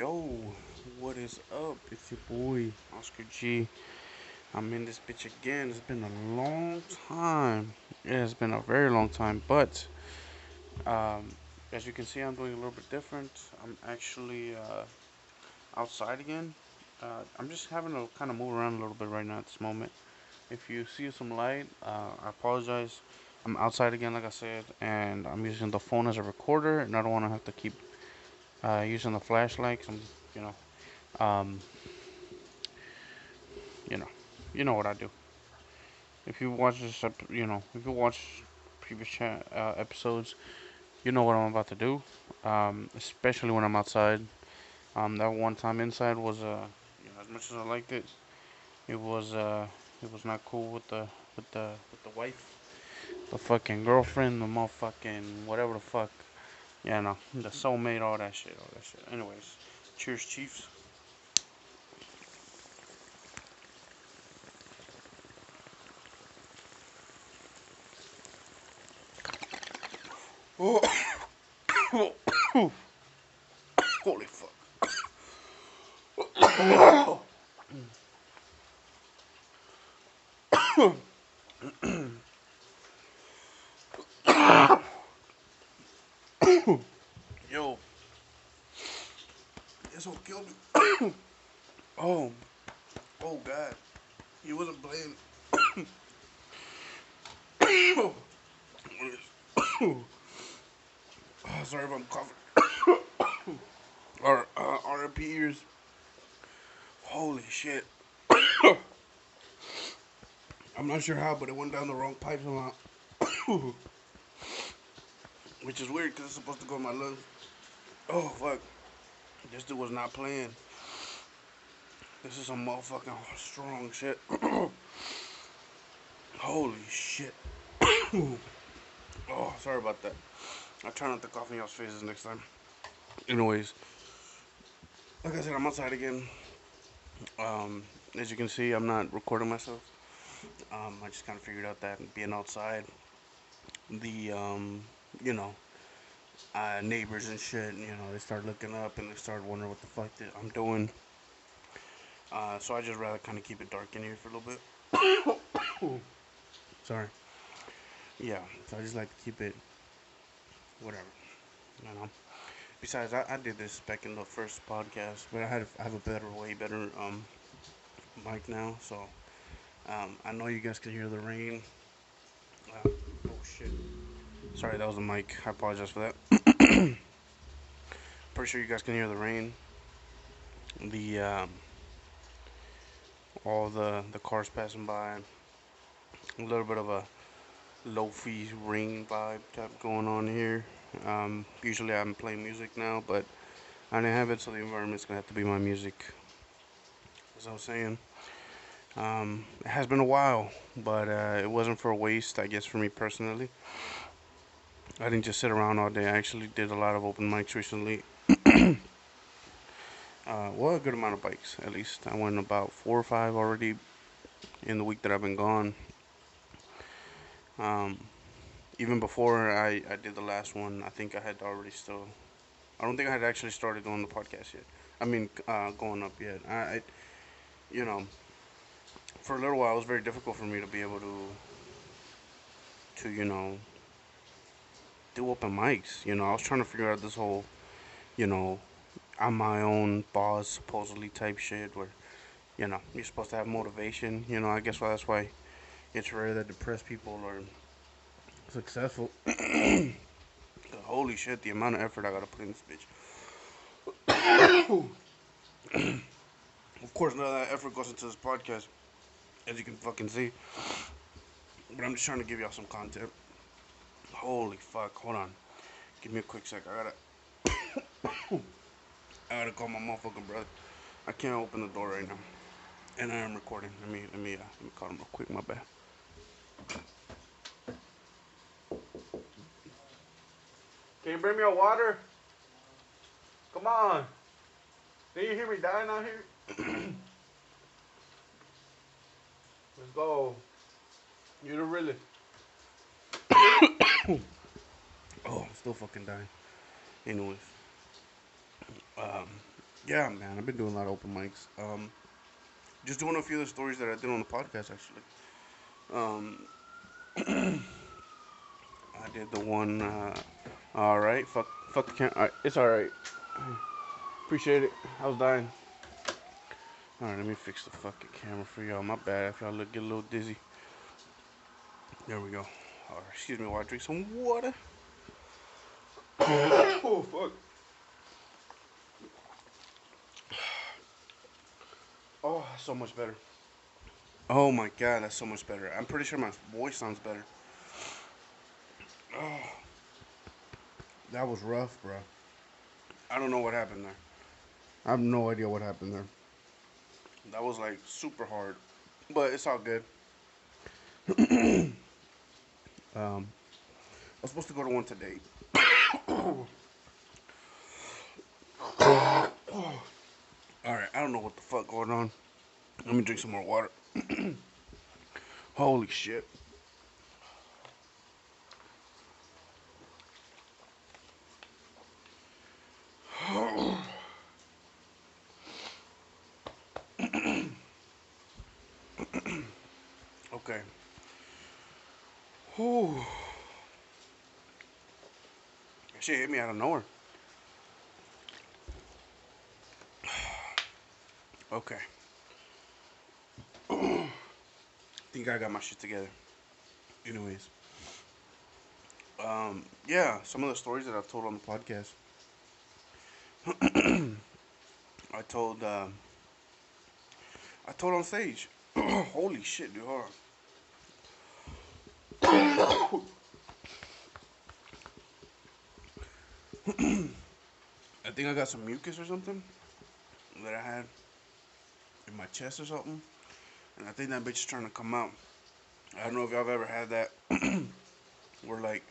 Yo, what is up? It's your boy, Oscar G. I'm in this bitch again. It's been a long time. Yeah, it's been a very long time, but um, as you can see, I'm doing a little bit different. I'm actually outside again. I'm just having to kind of move around a little bit right now at this moment. If you see some light, I apologize. I'm outside again, like I said, and I'm using the phone as a recorder, and I don't want to have to keep using the flashlight. 'Cause you know, um, you know, you know what I do. If you watch this, if you watch previous episodes, you know what I'm about to do. Especially when I'm outside. That one time inside was, as much as I liked it, it was, it was not cool with the wife, the fucking girlfriend, the motherfucking whatever the fuck. Yeah, no, the soulmate, all that shit. Anyways, cheers, Chiefs. Oh, holy fuck. Yo, this will kill me. Oh, oh God, he wasn't playing. Oh, sorry if I'm coughing. Or RP ears. Holy shit. I'm not sure how, but it went down the wrong pipe somehow. Which is weird because it's supposed to go in my lungs. Oh fuck. This dude was not playing. This is some motherfucking strong shit. Holy shit. Oh, sorry about that. I'll try not to cough in y'all's faces next time. Anyways, like I said, I'm outside again. As you can see, I'm not recording myself. I just kind of figured out that being outside, the you know, neighbors and shit, they start looking up and they start wondering what the fuck that I'm doing. So I just rather kind of keep it dark in here for a little bit. Sorry. Yeah. So I just like to keep it whatever. You know. Besides, I did this back in the first podcast, but I have a better, way better mic now. So I know you guys can hear the rain. Oh shit. Sorry, that was the mic. I apologize for that. Pretty sure you guys can hear the rain. The all the cars passing by. A little bit of a low-fi rain vibe type going on here. Usually I'm playing music now, but I didn't have it, so the environment's gonna have to be my music. As I was saying, it has been a while, but it wasn't for a waste, I guess, for me personally. I didn't just sit around all day. I actually did a lot of open mics recently. Well, a good amount of bikes, at least. I went about 4 or 5 already in the week that I've been gone. Um, Even before I did the last one, I think I had already still. I don't think I had actually started doing the podcast yet. I mean, going up yet. You know, for a little while, it was very difficult for me to be able to do open mics. I was trying to figure out this whole, you know, I'm my own boss, supposedly type shit where, you're supposed to have motivation. I guess that's why it's rare that depressed people are successful. Holy shit, the amount of effort I gotta put in this bitch. Of course, none of that effort goes into this podcast, as you can fucking see. But I'm just trying to give y'all some content. Holy fuck, hold on. Give me a quick sec. I gotta call my motherfucking brother. I can't open the door right now. And I am recording. Let me call him real quick, my bad. Can you bring me a water? Come on. Did you hear me dying out here? Let's go. You the really. Oh, I'm still fucking dying. Anyways. Um, Yeah, man, I've been doing a lot of open mics. Just doing a few of the stories that I did on the podcast, actually. Um, I did the one. All right, fuck the camera. It's all right. Appreciate it. I was dying. All right, let me fix the fucking camera for y'all. My bad if y'all get a little dizzy. There we go. All right, excuse me while I drink some water. Oh fuck. Oh, so much better. Oh my god, that's so much better. I'm pretty sure my voice sounds better. Oh, that was rough, bro. I don't know what happened there. I have no idea what happened there. That was like super hard, but it's all good. Um, I was supposed to go to one today. All right, I don't know what the fuck going on. Let me drink some more water. Holy shit. Okay. Whew. Shit hit me out of nowhere. Okay. Think I got my shit together. Anyways, yeah, some of the stories that I've told on the podcast. I told, I told on stage. Holy shit, dude. Hold on. I think I got some mucus or something that I had in my chest or something, and I think that bitch is trying to come out. I don't know if y'all have ever had that, where like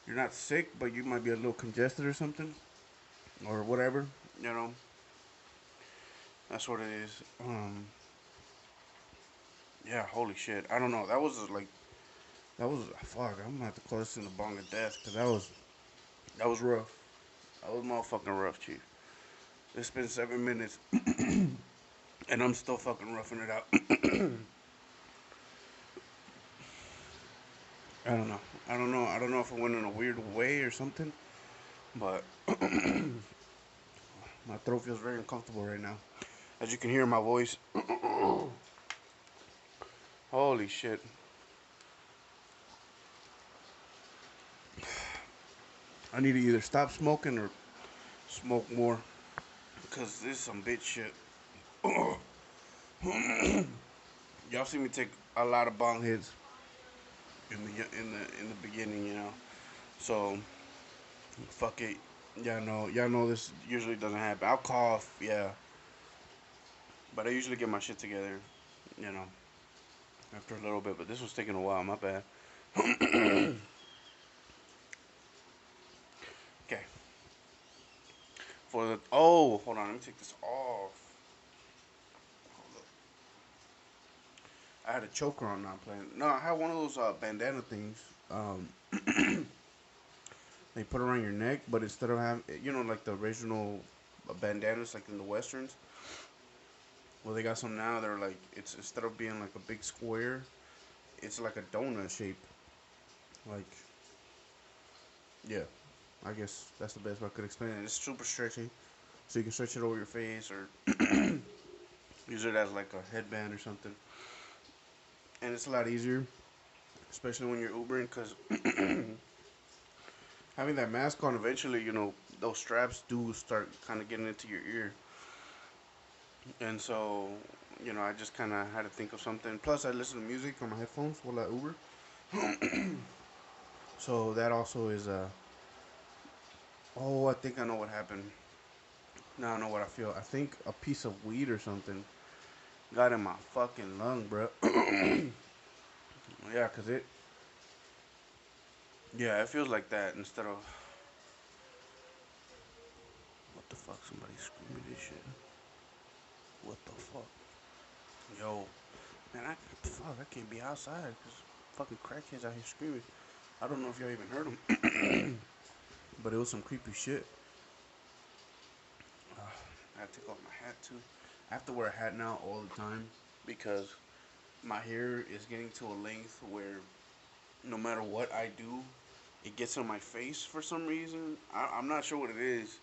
you're not sick, but you might be a little congested or something, or whatever. You know, that's what it is. Yeah, holy shit. I don't know. That was like that was fuck. I'm gonna have to call this in the bong of death because that was rough. That was motherfucking rough, chief. It's been 7 minutes, and I'm still fucking roughing it out. I don't know. I don't know. I don't know if it went in a weird way or something, but my throat feels very uncomfortable right now. As you can hear in my voice. Holy shit. I need to either stop smoking or smoke more. Because this is some bitch shit. Y'all see me take a lot of bong hits in the beginning, you know. So fuck it. Y'all know this usually doesn't happen. I'll cough, yeah. But I usually get my shit together, you know, after a little bit. But this was taking a while, my bad. Okay. Hold on, let me take this off. Hold up. I had a choker on now playing. No, I had one of those bandana things. Um, they put around your neck, but instead of having, like the original bandanas, like in the westerns, well, they got some now. They're like, it's instead of being like a big square, it's like a donut shape. Like, yeah, I guess that's the best way I could explain it. It's super stretchy, so you can stretch it over your face or use it as like a headband or something. And it's a lot easier, especially when you're Ubering, because having that mask on, eventually, those straps do start kind of getting into your ear. And so, I just kind of had to think of something. Plus, I listen to music on my headphones while I Uber. So that also is oh, I think I know what happened. Now I know what I feel. I think a piece of weed or something got in my fucking lung, bro. Yeah, cause yeah, it feels like that instead of what the fuck? Somebody screaming this shit. What the fuck? Yo, man, fuck, I can't be outside because fucking crackheads out here screaming. I don't know if y'all even heard them, but it was some creepy shit. gotta take off my hat too. I have to wear a hat now all the time because my hair is getting to a length where no matter what I do, it gets on my face for some reason. I'm not sure what it is.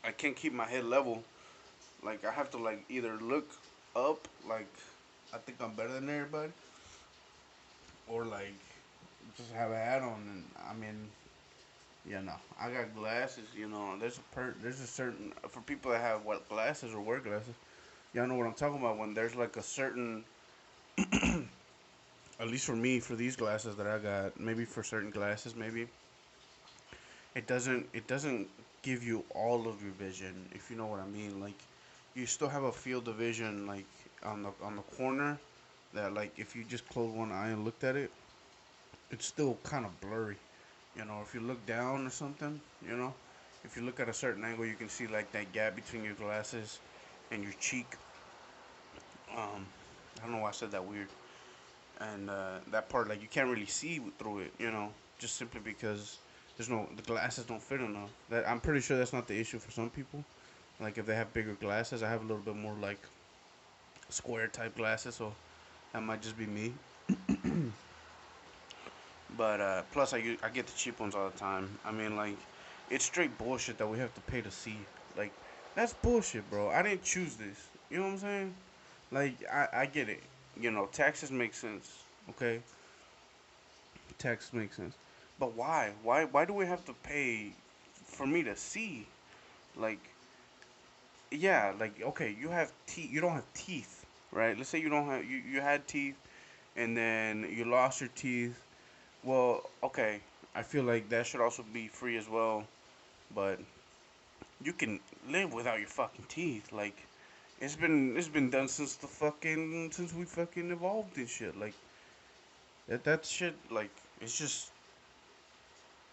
I can't keep my head level. Like I have to like either look up, like I think I'm better than everybody, or like just have a hat on. And I mean, I got glasses. There's a certain for people that have what glasses or wear glasses. Y'all know what I'm talking about when there's like a certain, at least for me, for these glasses that I got, maybe for certain glasses, maybe it doesn't give you all of your vision, if you know what I mean. Like you still have a field of vision like on the corner that like if you just close one eye and looked at it, it's still kind of blurry. If you look down or something, if you look at a certain angle, you can see like that gap between your glasses and your cheek. I don't know why I said that weird. And that part, like you can't really see through it, just simply because the glasses don't fit enough. That I'm pretty sure that's not the issue for some people. Like if they have bigger glasses, I have a little bit more like square type glasses, so that might just be me. But plus, I get the cheap ones all the time. I mean, like, it's straight bullshit that we have to pay to see. Like, that's bullshit, bro. I didn't choose this. You know what I'm saying? Like, I get it. Taxes make sense. Okay, taxes make sense. But why? Why do we have to pay for me to see? Like, yeah, like, okay, you have teeth. You don't have teeth, right? Let's say you had teeth, and then you lost your teeth. Well, okay, I feel like that should also be free as well, but you can live without your fucking teeth. Like it's been done since we fucking evolved and shit. Like that shit like it's just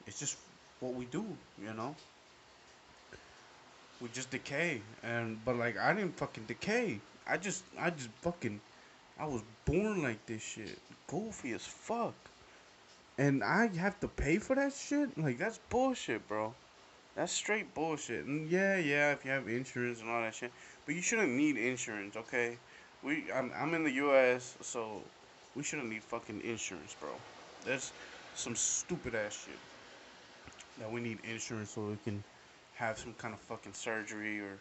it's just what we do, you know? We just decay. And but like I didn't fucking decay. I just fucking I was born like this shit. Goofy as fuck. And I have to pay for that shit? Like that's bullshit, bro. That's straight bullshit. And yeah, if you have insurance and all that shit, but you shouldn't need insurance, okay? I'm in the U.S., so we shouldn't need fucking insurance, bro. That's some stupid ass shit that we need insurance so we can have some kind of fucking surgery or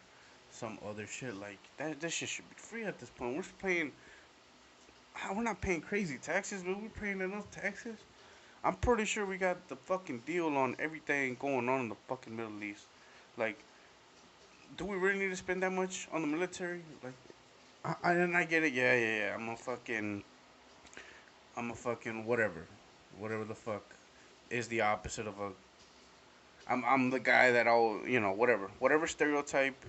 some other shit like that. That shit should be free at this point. We're not paying crazy taxes, but we're paying enough taxes. I'm pretty sure we got the fucking deal on everything going on in the fucking Middle East. Like, do we really need to spend that much on the military? Like, and I get it. Yeah. I'm a fucking whatever the fuck is the opposite of a. I'm the guy that whatever stereotype,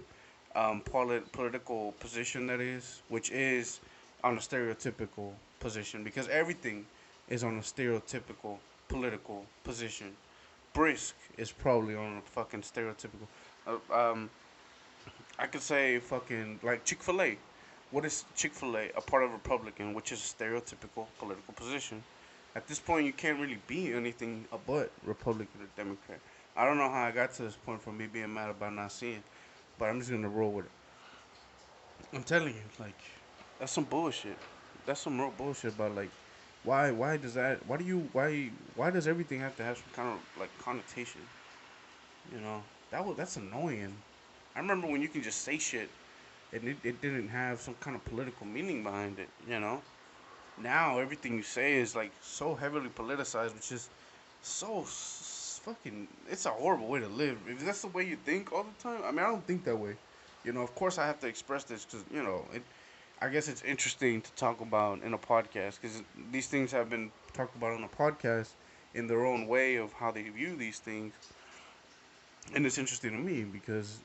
political position that is, which is on a stereotypical position because everything is on a stereotypical political position. Brisk is probably on a fucking stereotypical. Uh, um, I could say fucking like Chick-fil-A. What is Chick-fil-A? A part of Republican, which is a stereotypical political position. At this point, you can't really be anything but Republican or Democrat. I don't know how I got to this point from me being mad about not seeing, but I'm just gonna roll with it. I'm telling you, like, that's some bullshit. That's some real bullshit about like, why does that? Why does everything have to have some kind of like connotation? That's annoying. I remember when you can just say shit and it didn't have some kind of political meaning behind it. Now everything you say is like so heavily politicized, which is fucking. It's a horrible way to live. If that's the way you think all the time, I mean, I don't think that way. Of course, I have to express this because it. I guess it's interesting to talk about in a podcast because these things have been talked about on a podcast in their own way of how they view these things, and it's interesting to me because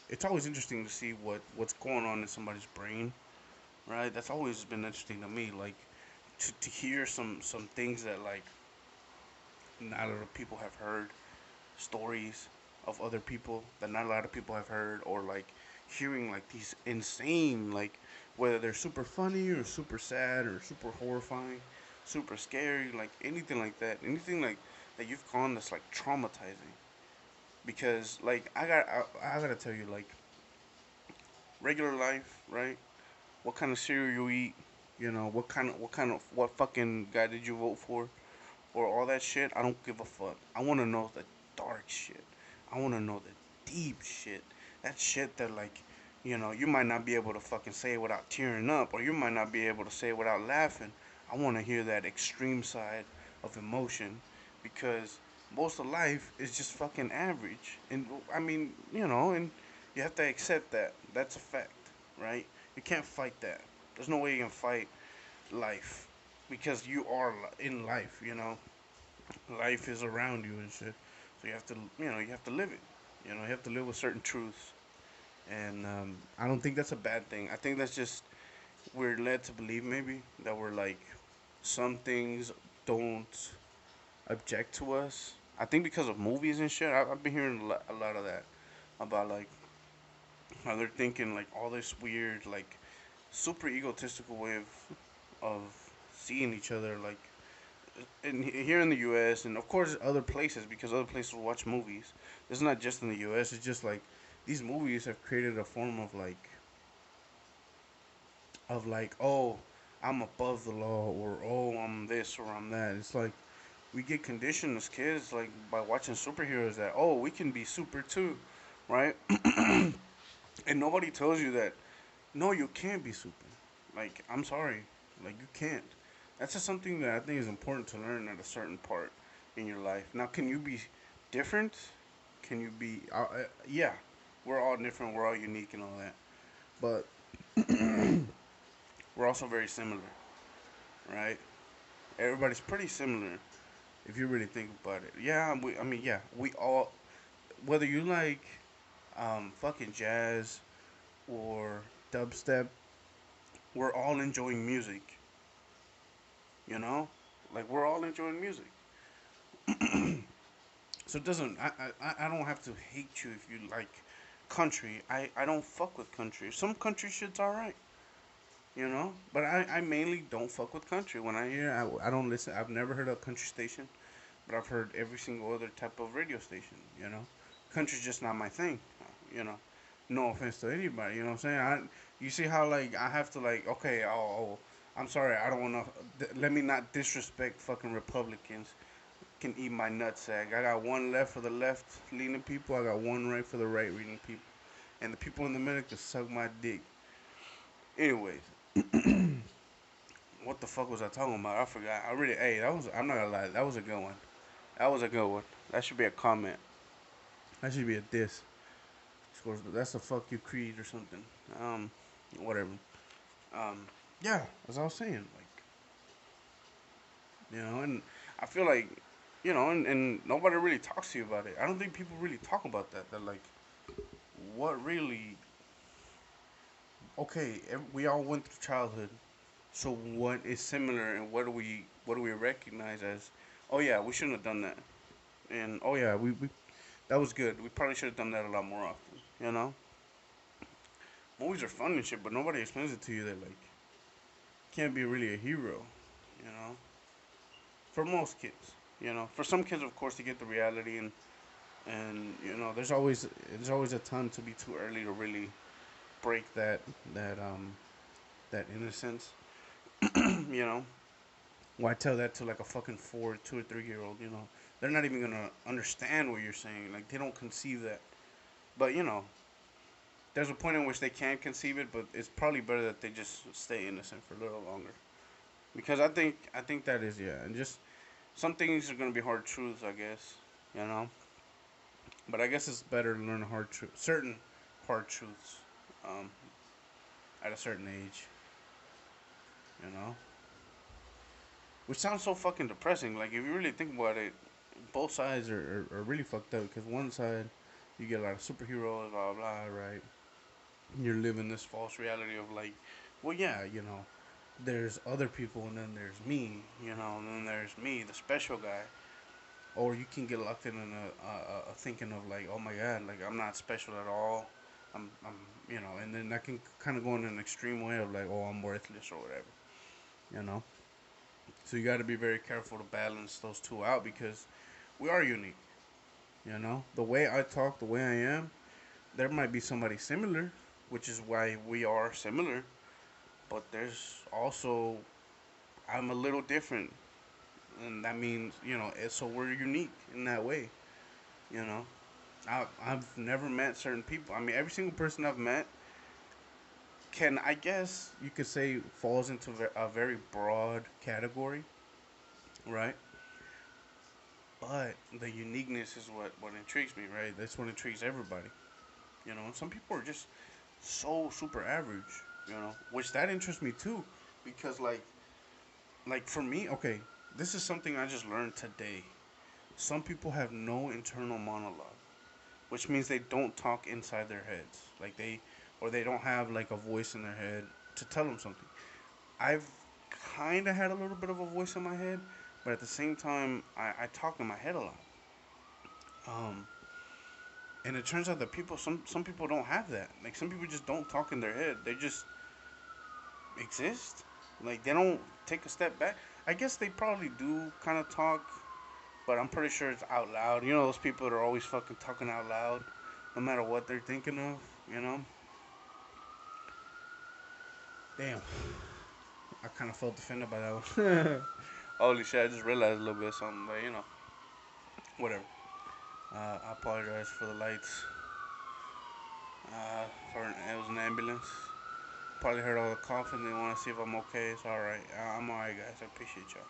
it's always interesting to see what's going on in somebody's brain, right? That's always been interesting to me, like to hear some things that like not a lot of people have heard, stories of other people that not a lot of people have heard, or like hearing like these insane, like whether they're super funny or super sad or super horrifying, super scary, like anything like that, anything like that you've gone that's like traumatizing. because like I gotta tell you, like, regular life, right? What kind of cereal you eat, what fucking guy did you vote for, or all that shit. I don't give a fuck. I want to know the dark shit. I want to know the deep shit. That shit that, like, you might not be able to fucking say it without tearing up, or you might not be able to say it without laughing. I want to hear that extreme side of emotion, because most of life is just fucking average. And I mean, and you have to accept that. That's a fact, right? You can't fight that. There's no way you can fight life, because you are in life. Life is around you and shit. So you have to live it. You have to live with certain truths. And I don't think that's a bad thing. I think that's just, we're led to believe, maybe, that we're like, some things don't object to us. I think because of movies and shit. I've been hearing a lot of that about, like, how they're thinking, like, all this weird, like, super egotistical way of seeing each other, like, here in the U.S. and of course other places, because other places watch movies. It's not just in the U.S. It's just like these movies have created a form of like, oh, I'm above the law, or oh, I'm this or I'm that. It's like we get conditioned as kids, like, by watching superheroes, that, oh, we can be super too, right? And nobody tells you that, no, you can't be super. Like, I'm sorry, like, you can't. That's just something that I think is important to learn at a certain part in your life. Now, can you be different? Can you be? Yeah, we're all different. We're all unique and all that. But we're also very similar, right? Everybody's pretty similar if you really think about it. Yeah, I mean, yeah, we all, whether you like fucking jazz or dubstep, we're all enjoying music. You know, like, we're all enjoying music. So it doesn't. I don't have to hate you if you like country. I don't fuck with country. Some country shit's alright, But I mainly don't fuck with country. When I hear, I don't listen. I've never heard a country station, but I've heard every single other type of radio station. Country's just not my thing. You know, no offense to anybody. You know what I'm saying? You see how, like, I have to, like, okay, I'm sorry. I don't want to. Let me not disrespect fucking Republicans. Can eat my nutsack. I got one left for the left leaning people. I got one right for the right leaning people. And the people in the middle can suck my dick. Anyways, what the fuck was I talking about? I forgot. I really, hey, I'm not gonna lie, that was a good one. That was a good one. That should be a comment. That should be a diss. That's a fuck you Creed or something. Whatever. Um, yeah, as I was saying, like, and I feel like, and nobody really talks to you about it. I don't think people really talk about that. That, like, what really, okay, we all went through childhood. So what is similar, and what do we recognize as, oh yeah, we shouldn't have done that, and oh yeah, we that was good. We probably should have done that a lot more often. Movies are fun and shit, but nobody explains it to you that, like, you can't be really a hero. You know, for most kids. For some kids, of course, to get the reality, and there's always a time to be too early to really break that innocence. you know, Why tell that to, like, a fucking 2 or 3 year old? They're not even gonna understand what you're saying. Like, they don't conceive that. But there's a point in which they can conceive it, but it's probably better that they just stay innocent for a little longer. Because I think that is, yeah, and just some things are gonna be hard truths, I guess. You know, but I guess it's better to learn certain hard truths, um, at a certain age. You know, which sounds so fucking depressing. Like, if you really think about it, both sides are really fucked up. Because one side, you get a lot of superheroes, blah blah, right? You're living this false reality of, like, well, yeah, there's other people, and then there's me, and then there's me, the special guy. Or you can get locked in a thinking of, like, oh my god, like, I'm not special at all. And then that can kind of go in an extreme way of, like, oh, I'm worthless or whatever, you know. So you got to be very careful to balance those two out, because we are unique. You know, the way I talk, the way I am, there might be somebody similar, which is why we are similar. But there's also I'm a little different, and that means so we're unique in that way. You know, I've never met certain people. I mean, every single person I've met can I guess you could say falls into a very broad category, right? But the uniqueness is what intrigues me, right? That's what intrigues everybody. You know, and some people are just so super average, which that interests me too, because like for me, okay, this is something I just learned today. Some people have no internal monologue, which means they don't talk inside their heads, or they don't have like a voice in their head to tell them something. I've kind of had a little bit of a voice in my head, but at the same time, I talk in my head a lot. Um, and it turns out that some people don't have that. Like some people just don't talk in their head. They just exist. Like they don't take a step back. I guess they probably do kind of talk, but I'm pretty sure it's out loud. You know those people that are always fucking talking out loud, no matter what they're thinking of. You know. Damn, I kind of felt offended by that one. Holy shit! I just realized a little bit of something, but whatever. I apologize for the lights. It was an ambulance. Probably heard all the coughing. They want to see if I'm okay. It's all right. I'm all right, guys. I appreciate y'all.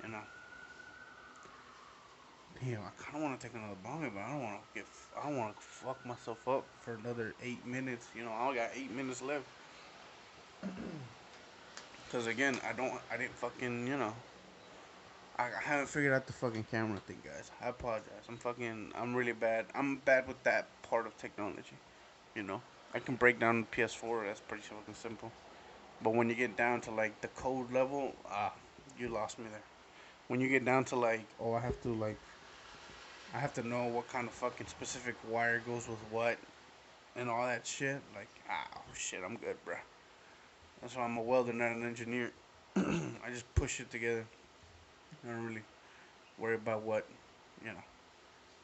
You know. Damn, I kind of want to take another bong, but I don't want to fuck myself up for another 8 minutes. I only got 8 minutes left. Cause again, I didn't fucking, I haven't figured out the fucking camera thing, guys. I apologize. I'm really bad. I'm bad with that part of technology. You know, I can break down the PS4. That's pretty fucking simple. But when you get down to like the code level, you lost me there. When you get down to like, oh, I have to know what kind of fucking specific wire goes with what and all that shit. Like, shit, I'm good, bruh. That's why I'm a welder, not an engineer. I just push it together. I don't really worry about what, you know.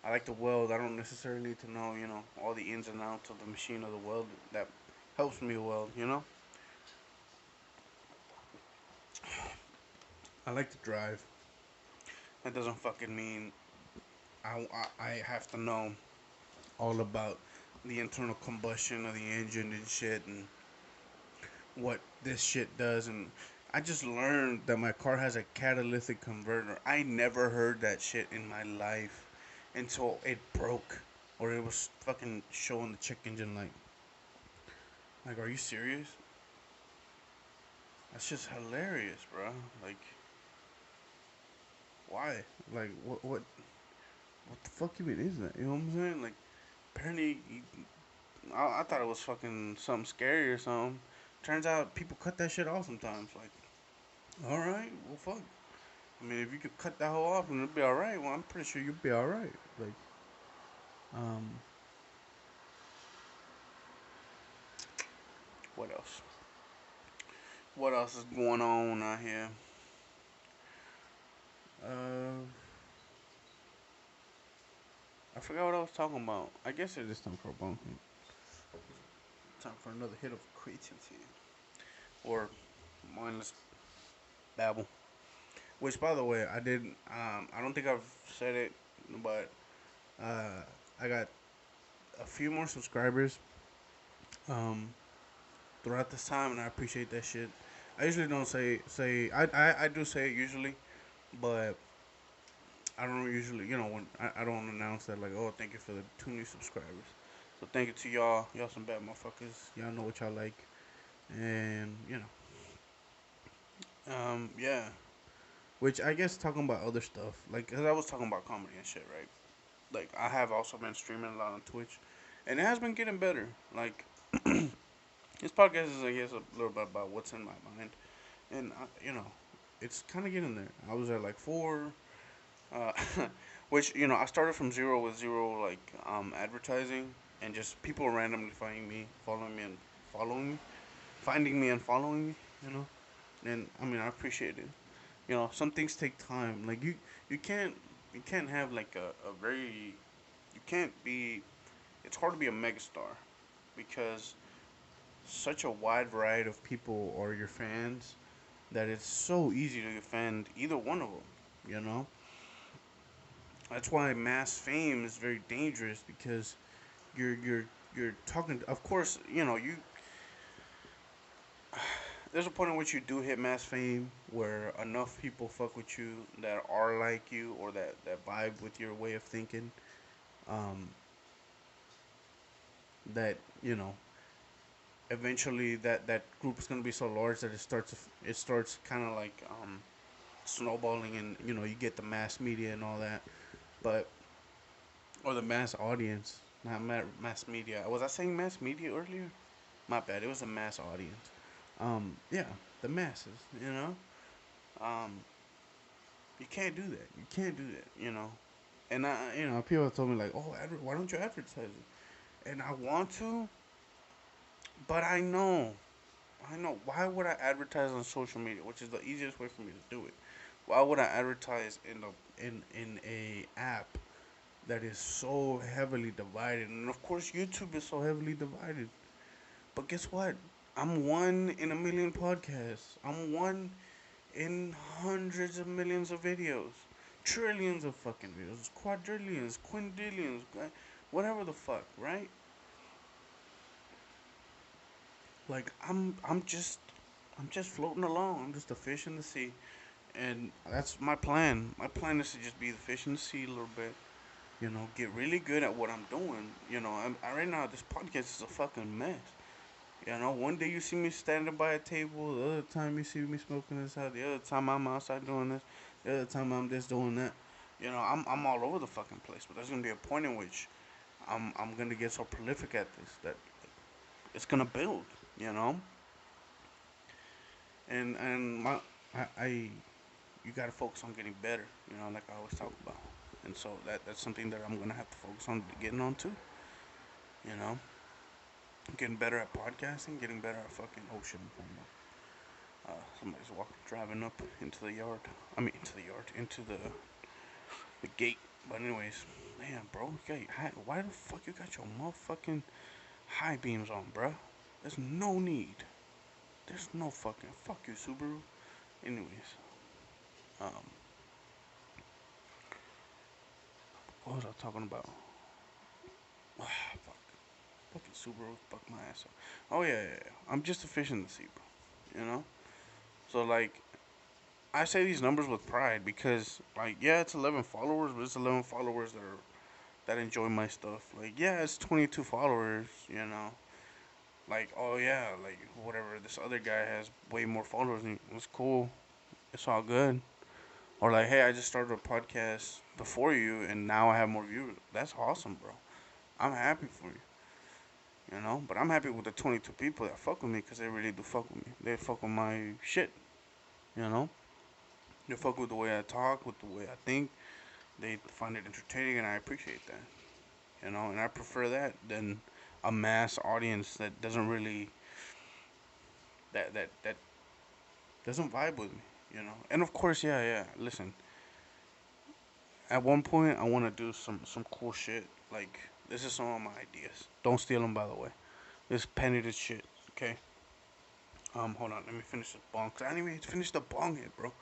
I like to weld. I don't necessarily need to know, all the ins and outs of the machine or the weld that helps me weld. I like to drive. That doesn't fucking mean I have to know all about the internal combustion of the engine and shit and what this shit does. And I just learned that my car has a catalytic converter. I never heard that shit in my life until it broke or it was fucking showing the check engine light. Like, are you serious? That's just hilarious, bro. Like, why? Like, what the fuck even is that? You know what I'm saying? Like, apparently, I thought it was fucking something scary or something. Turns out people cut that shit off sometimes. Like, all right, well, fuck. I mean, if you could cut that hole off and it'll be all right, well, I'm pretty sure you'll be all right. Like, um, what else? What else is going on out here? Uh, I forgot what I was talking about. I guess it is time for a bone hit. Time for another hit of creativity or mindless babble. Which, by the way, I did. I don't think I've said it, but uh, I got a few more subscribers um, throughout this time, and I appreciate that shit. I usually don't say I do say it usually, but I don't usually when I don't announce that like, oh, thank you for the 2 new subscribers. So thank you to y'all some bad motherfuckers. Y'all know what y'all like, and yeah. Which I guess talking about other stuff, like, cause I was talking about comedy and shit, right? Like I have also been streaming a lot on Twitch, and it has been getting better. Like this podcast is, I guess, a little bit about what's in my mind, and it's kind of getting there. I was at like 4, uh, which I started from zero with zero like advertising and just people randomly finding me, following me, finding me and following me. You know, and I mean I appreciate it. Some things take time. Like you can't have like a very can't be. It's hard to be a megastar because such a wide variety of people are your fans that it's so easy to offend either one of them. You know, that's why mass fame is very dangerous because you're you're you're talking. Of course, you. There's a point in which you do hit mass fame where enough people fuck with you that are like you or that vibe with your way of thinking. Um, that eventually that group is gonna be so large that it starts kind of like snowballing, and you get the mass media and all that, but or the mass audience, not mass media. Was I saying mass media earlier? My bad. It was a mass audience. Yeah, the masses. Um, you can't do that. You can't do that. And people have told me like, oh, why don't you advertise it? And I want to, but I know. Why would I advertise on social media, which is the easiest way for me to do it? Why would I advertise in a app that is so heavily divided? And of course, YouTube is so heavily divided. But guess what? I'm one in a million podcasts. I'm one in hundreds of millions of videos, trillions of fucking videos, quadrillions, quintillions, whatever the fuck, right? Like I'm just floating along. I'm just a fish in the sea, and that's my plan. My plan is to just be the fish in the sea a little bit. Get really good at what I'm doing. Right now this podcast is a fucking mess. One day you see me standing by a table, the other time you see me smoking inside, the other time I'm outside doing this, the other time I'm just doing that. I'm all over the fucking place. But there's gonna be a point in which I'm gonna get so prolific at this that it's gonna build. You know, and I you gotta focus on getting better. Like I always talk about. And so that's something that I'm gonna have to focus on getting on too. You know, getting better at podcasting, getting better at fucking ocean. Somebody's driving up into the yard. I mean, into the yard, into the gate. But anyways, man, bro, why the fuck you got your motherfucking high beams on, bro? There's no need. There's no fucking fuck you, Subaru. Anyways, um, what was I talking about? Fuck, fucking Subaru, fuck my ass up. Oh yeah. I'm just a fish in the sea, bro. So like, I say these numbers with pride because, like, yeah, it's 11 followers, but it's 11 followers that enjoy my stuff. Like, yeah, it's 22 followers, Like, oh yeah, like whatever. This other guy has way more followers, and it's cool. It's all good. Or like, hey, I just started a podcast before you, and now I have more viewers. That's awesome, bro. I'm happy for you. But I'm happy with the 22 people that fuck with me because they really do fuck with me. They fuck with my shit, you know. They fuck with the way I talk, with the way I think. They find it entertaining, and I appreciate that. And I prefer that than a mass audience that doesn't really that doesn't vibe with me. And of course, yeah. Listen, at one point, I want to do some cool shit. Like, this is some of my ideas. Don't steal them, by the way. This penny this shit. Okay. Hold on. Let me finish this bong. 'Cause I didn't even finish the bong yet, bro.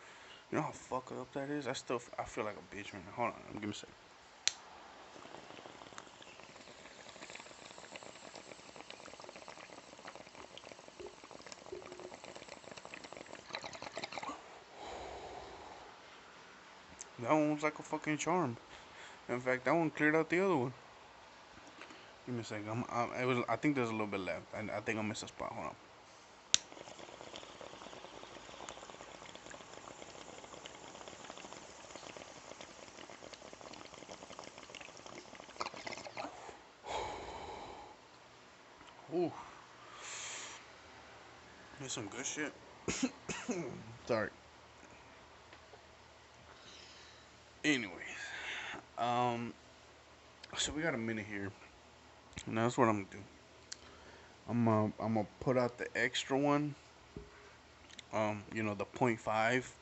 You know how fucked up that is? I feel like a bitch right now. Hold on. Give me a second. That one was like a fucking charm. In fact, that one cleared out the other one. Give me a second. I think there's a little bit left. I think I missed a spot. Hold on. Ooh, there's some good shit. Sorry. Anyways, um, so we got a minute here, and that's what I'm gonna do. I'm gonna put out the extra one. The point .5,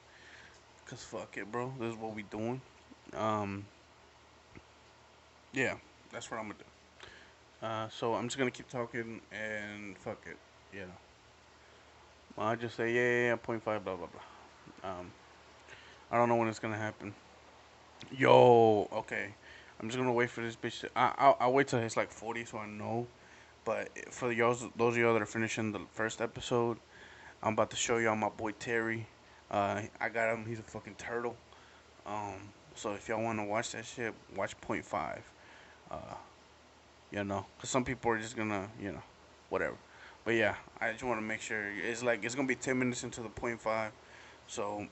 cause fuck it, bro. This is what we doing. Um, yeah. That's what I'm gonna do. So I'm just gonna keep talking and fuck it. You know, I'll just say yeah, point five, blah blah blah. I don't know when it's gonna happen. Yo, okay. I'm just gonna wait for this bitch. I'll wait till it's like 40 so I know. But for those of y'all that are finishing the first episode, I'm about to show y'all my boy Terry. I got him. He's a fucking turtle. So if y'all want to watch that shit, watch point five. Uh, cause some people are just gonna, whatever. But yeah, I just want to make sure it's gonna be 10 minutes into the point five. So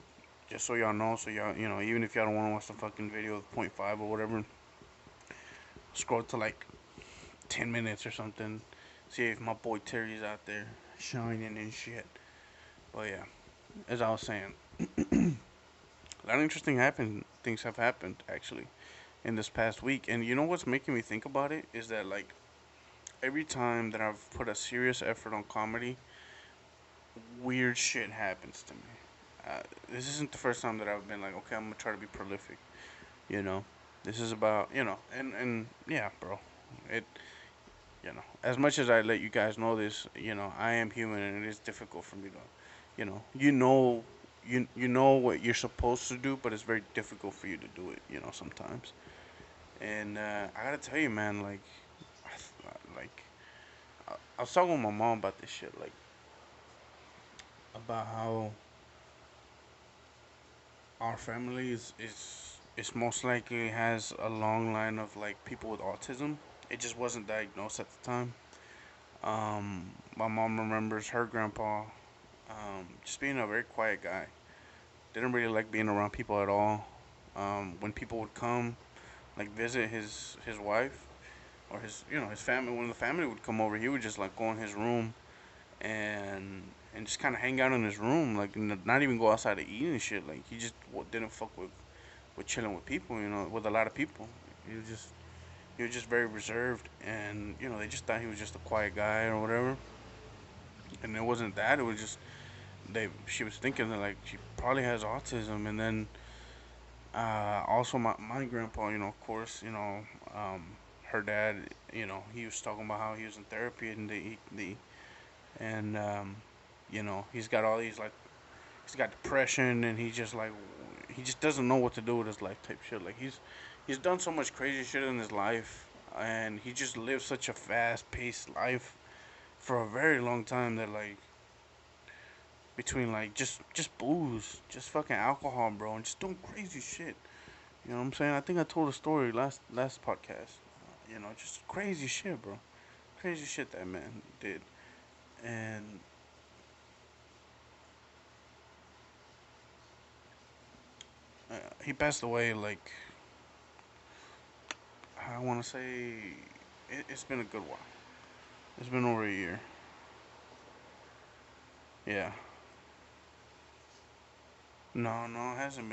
just so y'all know, so y'all, even if y'all don't want to watch the fucking video of point five or whatever, scroll to like 10 minutes or something. See if my boy Terry's out there shining and shit. But yeah, as I was saying, a lot of interesting things have happened actually in this past week. And you know what's making me think about it is that like every time that I've put a serious effort on comedy, weird shit happens to me. This isn't the first time that I've been like, okay, I'm gonna try to be prolific. You know, this is about and yeah, bro. It as much as I let you guys know this, I am human and it is difficult for me to, you know what you're supposed to do, but it's very difficult for you to do it. Sometimes. And I gotta tell you, man, like I was talking with my mom about this shit, like about how our family is most likely has a long line of like people with autism. It just wasn't diagnosed at the time. My mom remembers her grandpa just being a very quiet guy. Didn't really like being around people at all. When people would come, like visit his wife or his family, when the family would come over, he would just like go in his room and just kind of hang out in his room, like not even go outside to eat and shit. Like he just didn't fuck with chilling with people, with a lot of people. He was just very reserved, and they just thought he was just a quiet guy or whatever. And it wasn't that. It was just she was thinking that like she probably has autism, and then also my grandpa, of course, her dad, he was talking about how he was in therapy and and he's got all these like he's got depression and he just doesn't know what to do with his life type shit. Like he's done so much crazy shit in his life and he just lived such a fast paced life for a very long time that like between like just booze, just fucking alcohol, bro, and just doing crazy shit. You know what I'm saying? I think I told a story last podcast. Just crazy shit, bro. Crazy shit that man did. And he passed away like I want to say it's been a good while. It's been over a year. Yeah. No, it hasn't been